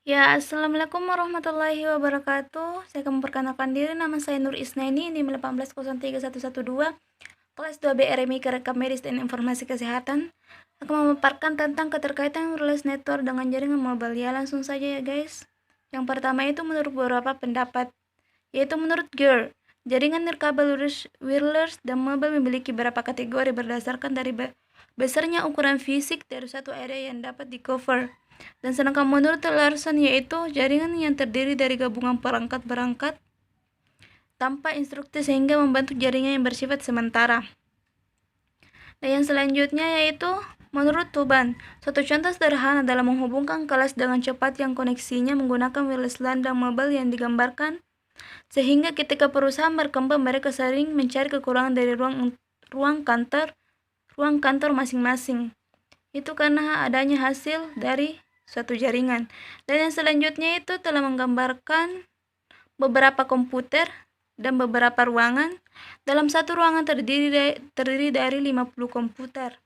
Ya, Assalamualaikum warahmatullahi wabarakatuh. Saya akan memperkenalkan diri, nama saya Nur Isnaini, NIM 1803112, kelas 2B RMI Rekam Medis dan Informasi Kesehatan. Aku memaparkan tentang keterkaitan wireless network dengan jaringan mobile. Ya, langsung saja ya guys. Yang pertama itu menurut beberapa pendapat, yaitu menurut GER, jaringan nirkabel wireless dan mobile memiliki beberapa kategori berdasarkan dari besarnya ukuran fisik dari satu area yang dapat di cover. Dan sedangkan menurut Larson, yaitu jaringan yang terdiri dari gabungan perangkat-perangkat tanpa instruksi sehingga membentuk jaringan yang bersifat sementara. Dan yang selanjutnya yaitu menurut Tuban, suatu contoh sederhana dalam menghubungkan kelas dengan cepat yang koneksinya menggunakan wireless LAN dan mobile yang digambarkan, sehingga ketika perusahaan berkembang mereka sering mencari kekurangan dari ruang kantor masing-masing. Itu karena adanya hasil dari suatu jaringan. Dan yang selanjutnya itu telah menggambarkan beberapa komputer dan beberapa ruangan. Dalam satu ruangan terdiri dari 50 komputer.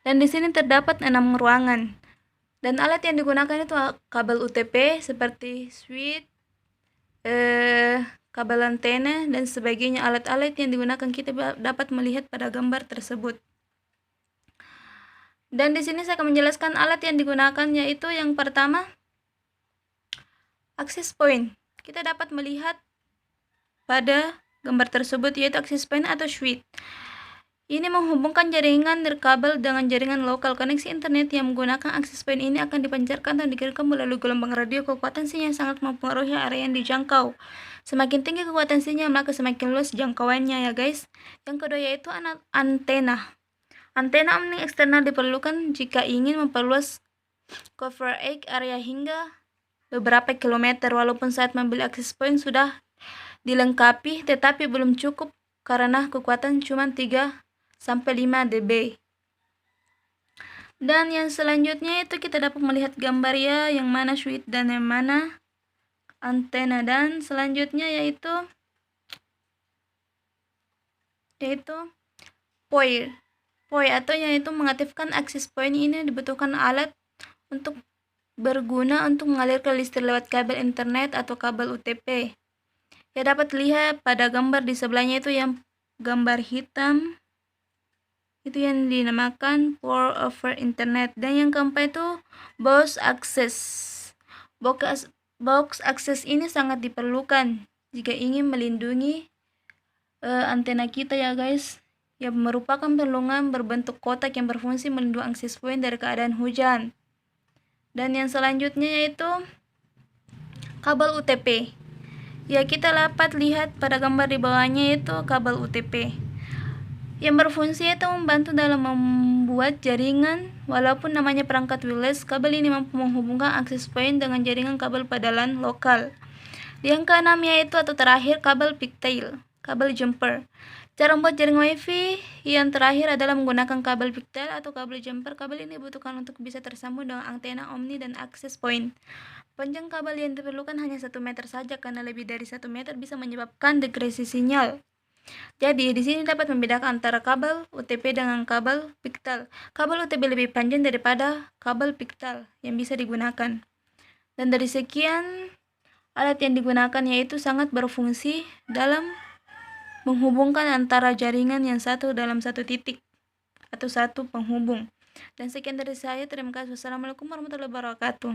Dan di sini terdapat 6 ruangan. Dan alat yang digunakan itu kabel UTP seperti switch, kabel antena dan sebagainya. Alat-alat yang digunakan kita dapat melihat pada gambar tersebut. Dan di sini saya akan menjelaskan alat yang digunakan, yaitu yang pertama access point. Kita dapat melihat pada gambar tersebut yaitu access point atau switch. Ini menghubungkan jaringan nirkabel dengan jaringan lokal. Koneksi internet yang menggunakan access point ini akan dipancarkan dan dikirimkan melalui gelombang radio. Kekuatan sinyal sangat mempengaruhi area yang dijangkau. Semakin tinggi kekuatan sinyal, maka semakin luas jangkauannya ya guys. Yang kedua yaitu antena. Antena omni eksternal diperlukan jika ingin memperluas coverage area hingga beberapa kilometer. Walaupun saat membeli access point sudah dilengkapi, tetapi belum cukup karena kekuatan cuma 3-5 dB. Dan yang selanjutnya itu kita dapat melihat gambar ya, yang mana switch dan yang mana antena. Dan selanjutnya yaitu point atau yaitu mengaktifkan access point. Ini dibutuhkan alat untuk berguna untuk mengalirkan listrik lewat kabel internet atau kabel UTP. Ya, dapat lihat pada gambar di sebelahnya itu yang gambar hitam, itu yang dinamakan port over internet. Dan yang keempat itu box access. Box access ini sangat diperlukan jika ingin melindungi antena kita ya guys, yang merupakan pelungan berbentuk kotak yang berfungsi melindungi access point dari keadaan hujan. Dan yang selanjutnya yaitu kabel UTP. Ya, kita dapat lihat pada gambar di bawahnya itu kabel UTP yang berfungsi itu membantu dalam membuat jaringan. Walaupun namanya perangkat wireless, kabel ini mampu menghubungkan access point dengan jaringan kabel pada LAN lokal. Yang keenam yaitu atau terakhir kabel pigtail, kabel jumper. Cara membuat jaringan WiFi yang terakhir adalah menggunakan kabel pigtail atau kabel jumper. Kabel ini dibutuhkan untuk bisa tersambung dengan antena omni dan access point. Panjang kabel yang diperlukan hanya 1 meter saja karena lebih dari 1 meter bisa menyebabkan degresi sinyal. Jadi di sini dapat membedakan antara kabel UTP dengan kabel pigtail. Kabel UTP lebih panjang daripada kabel pigtail yang bisa digunakan. Dan dari sekian alat yang digunakan yaitu sangat berfungsi dalam menghubungkan antara jaringan yang satu dalam satu titik atau satu penghubung. Dan sekian dari saya, terima kasih. Wassalamualaikum warahmatullahi wabarakatuh.